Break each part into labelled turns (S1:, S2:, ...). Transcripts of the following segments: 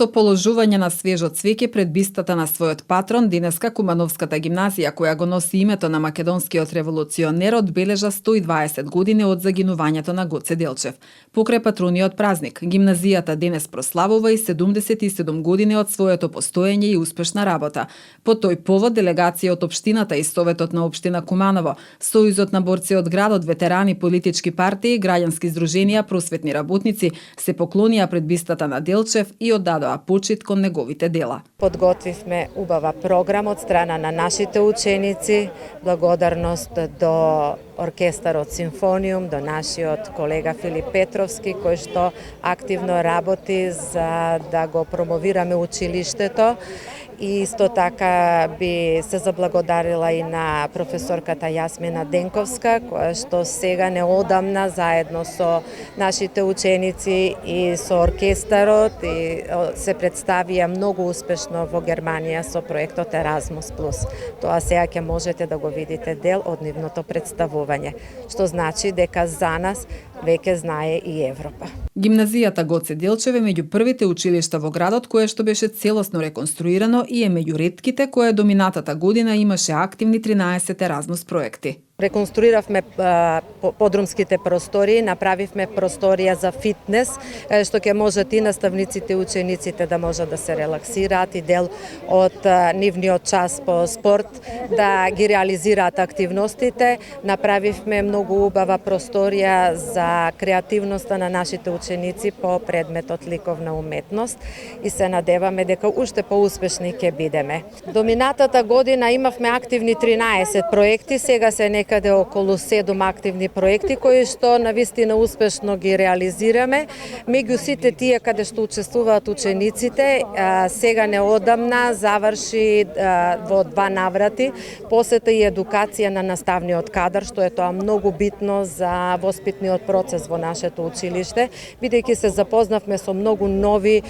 S1: Со положување на свежо цвеќе пред бистата на својот патрон, денеска Кумановската гимназија, која го носи името на македонскиот револуционер, одбележа 120 години од загинувањето на Гоце Делчев. Покрај патрониот празник, гимназијата денес прославува и 77 години од своето постоење и успешна работа. По тој повод, делегација од општината и Советот на општина Куманово, Сојузот на борци од градот, ветерани, политички партии, граѓански здруженија, просветни работници се поклонија пред бистата на Делчев и оддадоа почит кон неговите дела.
S2: Подготвивме убава програм од страна на нашите ученици, благодарност до оркестарот Симфониум, до нашиот колега Филип Петровски, кој што активно работи за да го промовираме училиштето. И исто така би се заблагодарила и на професорката Јасмина Денковска, која што сега неодамна заедно со нашите ученици и со оркестарот и се представија многу успешно во Германија со проектот Еразмус Плюс. Тоа сега ќе можете да го видите дел од нивното представување, што значи дека за нас веќе знае и Европа.
S1: Гимназијата Гоце Делчев е меѓу првите училишта во градот кое што беше целосно реконструирано и е меѓу ретките кое до минатата година имаше активни 13 Еразмус проекти.
S2: Реконструиравме подрумските простории, направивме просторија за фитнес, што ќе можат и наставниците и учениците да можат да се релаксираат и дел од нивниот час по спорт да ги реализираат активностите. Направивме многу убава просторија за креативноста на нашите ученици по предметот ликовна уметност и се надеваме дека уште поуспешни ќе бидеме. До минатата година имавме активни 13 проекти, сега се некаде околу 7 активни проекти кои што навистина успешно ги реализираме. Меѓу сите тие каде што учествуваат учениците, сега неодамна заврши во 2 наврати посета и едукација на наставниот кадар, што е тоа многу битно за воспитниот процес во нашето училиште, бидејќи се запознавме со многу нови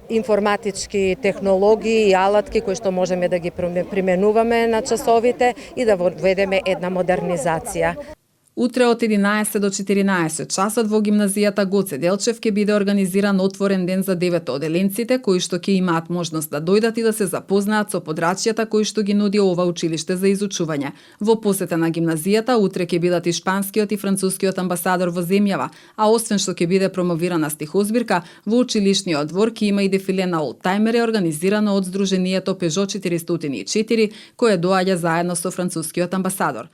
S2: информатички технологии и алатки кои што можеме да ги применуваме на часовите и да введеме една модернизација.
S1: Утре од 11 до 14 часот во гимназијата Гоце Делчев ќе биде организиран отворен ден за 9 оделенците кои што ќе имаат можност да дојдат и да се запознаат со подрачјата кои што ги нуди ова училиште за изучување. Во посета на гимназијата утре ќе бидат и шпанскиот и францускиот амбасадор во земјава, а освен што ќе биде промовирана стихозбирка, во училишниот двор ќе има и дефиле на олдтајмери организирано од Сдруженијето Пежо 404 кое доаѓа заедно со францускиот амбасадор.